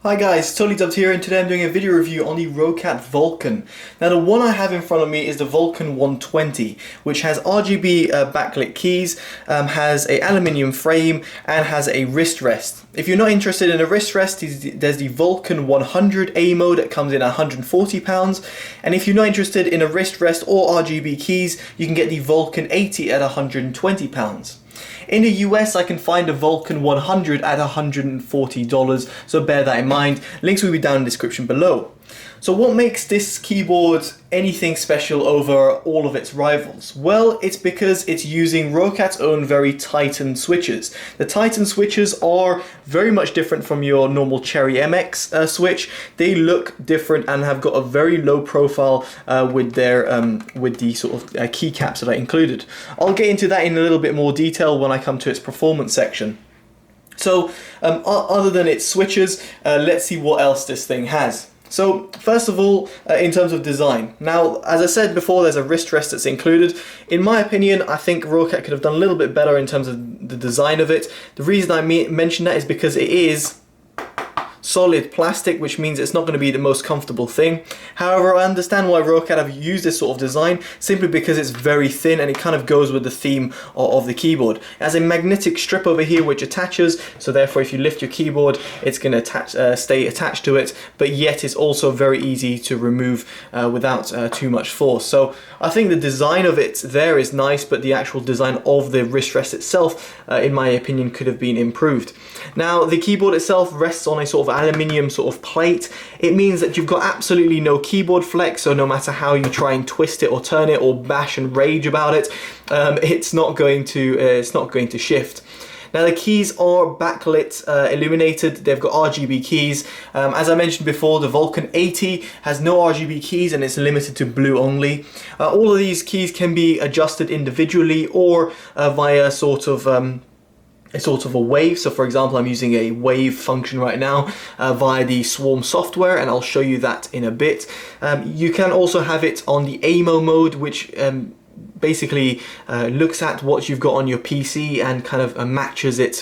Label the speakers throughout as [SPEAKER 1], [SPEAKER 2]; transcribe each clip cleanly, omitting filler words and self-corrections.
[SPEAKER 1] Hi guys, TotallyDubbed here, and today I'm doing a video review on the Roccat Vulcan. Now the one I have in front of me is the Vulcan 120, which has RGB backlit keys, has a aluminium frame, and has a wrist rest. If you're not interested in a wrist rest, there's the Vulcan 100 Aimo that comes in at £140, and if you're not interested in a wrist rest or RGB keys, you can get the Vulcan 80 at £120. In the US, I can find a Vulcan 100 at $140, so bear that in mind. Links will be down in the description below. So what makes this keyboard anything special over all of its rivals? Well, it's because it's using Roccat's own very Titan switches. The Titan switches are very much different from your normal Cherry MX switch. They look different and have got a very low profile with the sort of keycaps that I included. I'll get into that in a little bit more detail when I come to its performance section. So other than its switches, let's see what else this thing has. So first of all, in terms of design. Now, as I said before, there's a wrist rest that's included. In my opinion, I think Roccat could have done a little bit better in terms of the design of it. The reason I mention that is because it is solid plastic, which means it's not going to be the most comfortable thing. However, I understand why Roccat have used this sort of design, simply because it's very thin and it kind of goes with the theme of the keyboard. It has a magnetic strip over here which attaches, so therefore if you lift your keyboard, it's going to stay attached to it, but yet it's also very easy to remove without too much force. So I think the design of it there is nice, but the actual design of the wrist rest itself, in my opinion, could have been improved. Now, the keyboard itself rests on a sort of aluminium sort of plate. It means that you've got absolutely no keyboard flex, so no matter how you try and twist it or turn it or bash and rage about it, it's not going to shift. Now the keys are backlit, illuminated. They've got RGB keys. As I mentioned before, the Vulcan 80 has no RGB keys and it's limited to blue only. All of these keys can be adjusted individually or via sort of a wave. So for example, I'm using a wave function right now via the Swarm software, and I'll show you that in a bit. You can also have it on the Aimo mode, which basically looks at what you've got on your PC and kind of matches it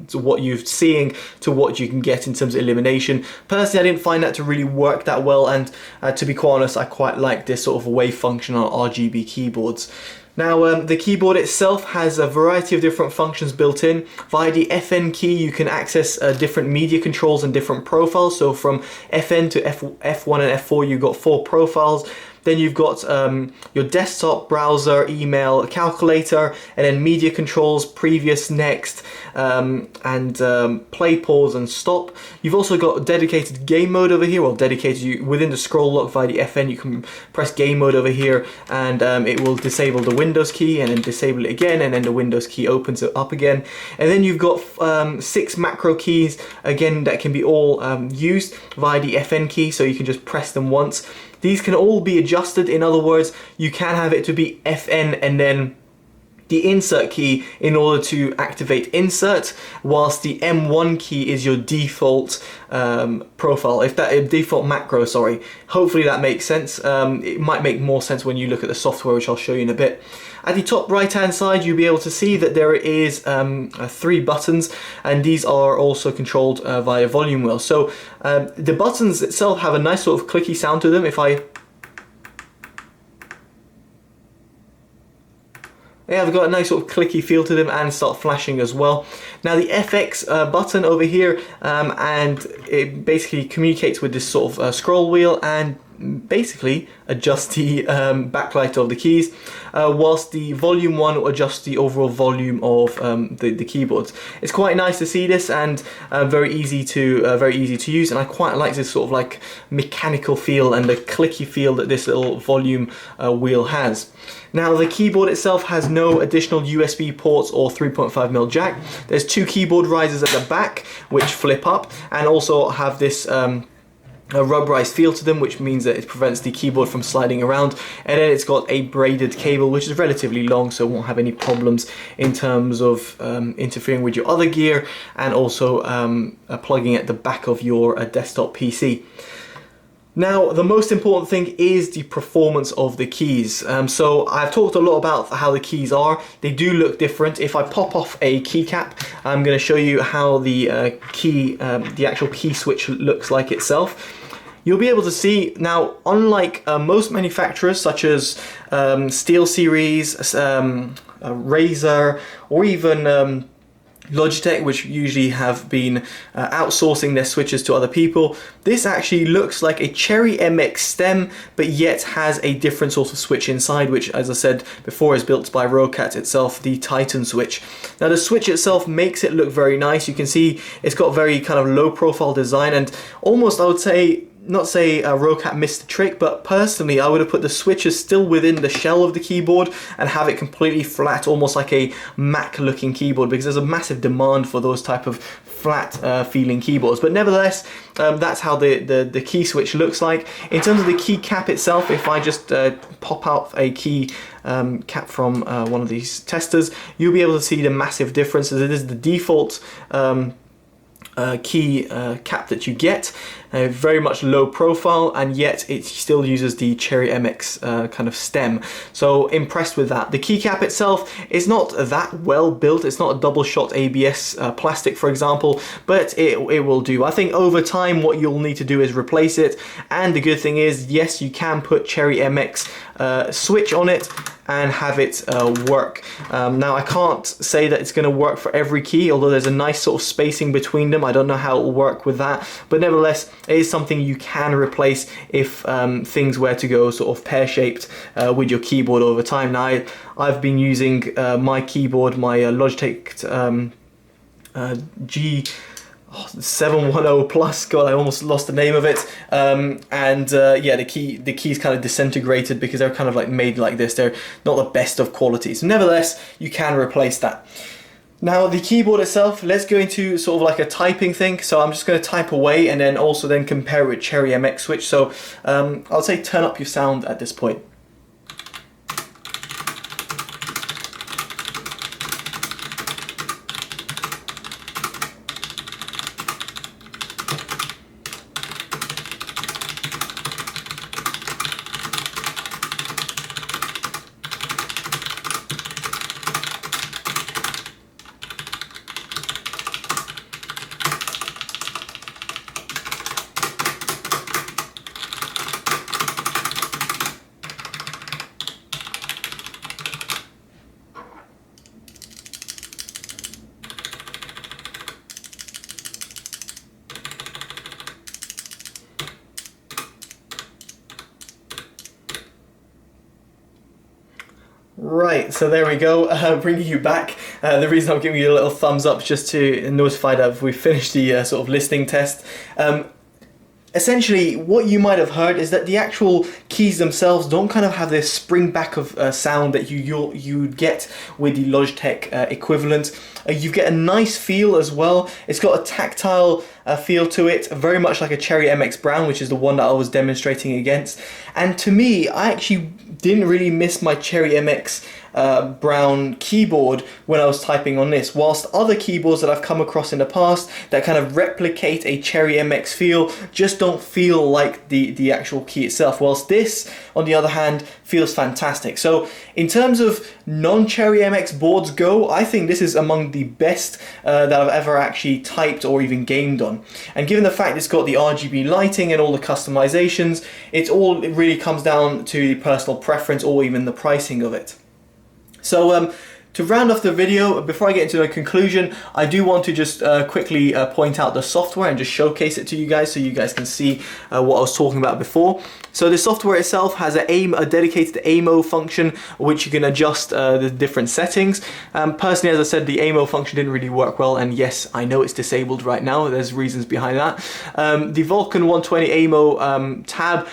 [SPEAKER 1] to what you're seeing to what you can get in terms of elimination. Personally, I didn't find that to really work that well, and to be quite honest, I quite like this sort of wave function on RGB keyboards. Now, the keyboard itself has a variety of different functions built in. Via the FN key, you can access different media controls and different profiles. So from FN to F1 and F4, you've got 4 profiles. Then you've got your desktop, browser, email, calculator, and then media controls, previous, next, and play, pause, and stop. You've also got dedicated game mode over here, or dedicated within the scroll lock via the FN. You can press game mode over here, and it will disable the Windows key, and then disable it again, and then the Windows key opens it up again. And then you've got 6 macro keys, again, that can be all used via the FN key, so you can just press them once. These can all be adjusted. In other words, you can have it to be FN and then the insert key in order to activate insert, whilst the M1 key is your default profile, default macro, sorry. Hopefully that makes sense. It might make more sense when you look at the software, which I'll show you in a bit. At the top right hand side, you'll be able to see that there is 3 buttons, and these are also controlled via volume wheel. So the buttons itself have a nice sort of clicky sound to them. I've got a nice sort of clicky feel to them and start flashing as well. Now the FX button over here, and it basically communicates with this sort of scroll wheel and basically adjust the backlight of the keys, whilst the volume one will adjust the overall volume of the keyboards. It's quite nice to see this, and very easy to use, and I quite like this sort of like mechanical feel and the clicky feel that this little volume wheel has. Now the keyboard itself has no additional USB ports or 3.5mm jack. There's 2 keyboard risers at the back which flip up and also have this a rubberized feel to them, which means that it prevents the keyboard from sliding around. And then it's got a braided cable which is relatively long, so it won't have any problems in terms of interfering with your other gear, and also plugging at the back of your desktop PC. Now, the most important thing is the performance of the keys. So I've talked a lot about how the keys are. They do look different. If I pop off a keycap, I'm going to show you how the the actual key switch looks like itself. You'll be able to see now, unlike most manufacturers such as SteelSeries, Razer, or even Logitech, which usually have been outsourcing their switches to other people, this actually looks like a Cherry MX stem, but yet has a different sort of switch inside, which, as I said before, is built by Roccat itself, the Titan switch. Now the switch itself makes it look very nice. You can see it's got very kind of low profile design, and almost, I would say, not say Roccat missed the trick, but personally I would have put the switches still within the shell of the keyboard and have it completely flat, almost like a Mac looking keyboard, because there's a massive demand for those type of flat feeling keyboards. But nevertheless, that's how the key switch looks like. In terms of the key cap itself, if I just pop out a key cap from one of these testers, you'll be able to see the massive differences. It is the default key cap that you get, very much low profile, and yet it still uses the Cherry MX kind of stem. So impressed with that. The keycap itself is not that well built. It's not a double shot ABS plastic, for example, but it will do. I think over time what you'll need to do is replace it, and the good thing is, yes, you can put Cherry MX switch on it and have it work. Now I can't say that it's going to work for every key, although there's a nice sort of spacing between them. I don't know how it will work with that, but nevertheless it is something you can replace if things were to go sort of pear-shaped with your keyboard over time. Now I've been using my keyboard, my Logitech G710 Plus, God, I almost lost the name of it, yeah, the keys kind of disintegrated because they're kind of like made like this. They're not the best of qualities. Nevertheless, you can replace that. Now the keyboard itself, let's go into sort of like a typing thing. So I'm just going to type away and then also then compare it with Cherry MX switch. So I'll say turn up your sound at this point. Right, so there we go, bringing you back. The reason I'm giving you a little thumbs up just to notify that we've finished the sort of listening test. Essentially, what you might have heard is that the actual keys themselves don't kind of have this spring back of sound that you'd get with the Logitech equivalent. You get a nice feel as well. It's got a tactile feel to it, very much like a Cherry MX Brown, which is the one that I was demonstrating against. And to me, I actually didn't really miss my Cherry MX Brown keyboard when I was typing on this, whilst other keyboards that I've come across in the past that kind of replicate a Cherry MX feel just don't feel like the actual key itself, whilst this, on the other hand, feels fantastic. So in terms of non-Cherry MX boards go, I think this is among the best that I've ever actually typed or even gamed on. And given the fact it's got the RGB lighting and all the customizations, it really comes down to personal preference or even the pricing of it. So to round off the video, before I get into a conclusion, I do want to just quickly point out the software and just showcase it to you guys so you guys can see what I was talking about before. So the software itself has a dedicated Aimo function, which you can adjust the different settings. Personally, as I said, the Aimo function didn't really work well, and yes, I know it's disabled right now. There's reasons behind that. The Vulcan 120 Aimo tab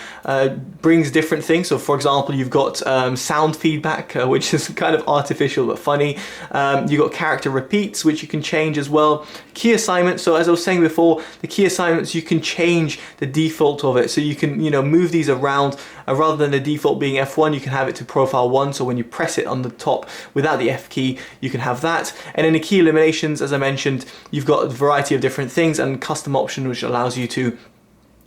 [SPEAKER 1] brings different things. So for example, you've got sound feedback, which is kind of artificial but funny. You've got character repeats, which you can change as well. Key assignments, so as I was saying before, the key assignments, you can change the default of it. So you can, move these around. Rather than the default being F1, you can have it to profile 1, so when you press it on the top without the F key, you can have that. And in the key eliminations, as I mentioned, you've got a variety of different things and custom option, which allows you to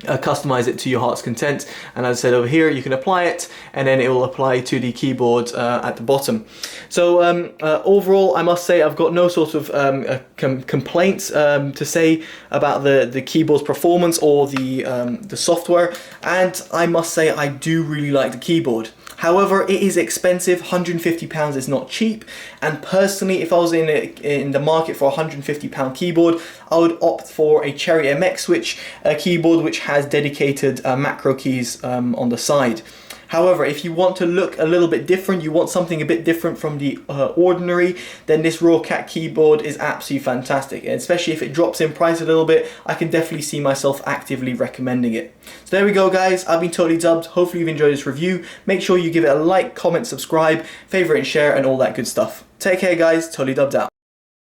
[SPEAKER 1] customize it to your heart's content. And as I said over here, you can apply it and then it will apply to the keyboard at the bottom. So overall, I must say I've got no sort of complaints to say about the keyboard's performance or the software, and I must say I do really like the keyboard. However, it is expensive. £150 is not cheap, and personally, if I was in the market for a £150 keyboard, I would opt for a Cherry MX Switch keyboard, which has dedicated macro keys on the side. However, if you want to look a little bit different, you want something a bit different from the ordinary, then this Roccat keyboard is absolutely fantastic. And especially if it drops in price a little bit, I can definitely see myself actively recommending it. So there we go, guys. I've been Totally Dubbed. Hopefully you've enjoyed this review. Make sure you give it a like, comment, subscribe, favorite and share and all that good stuff. Take care, guys. Totally Dubbed out.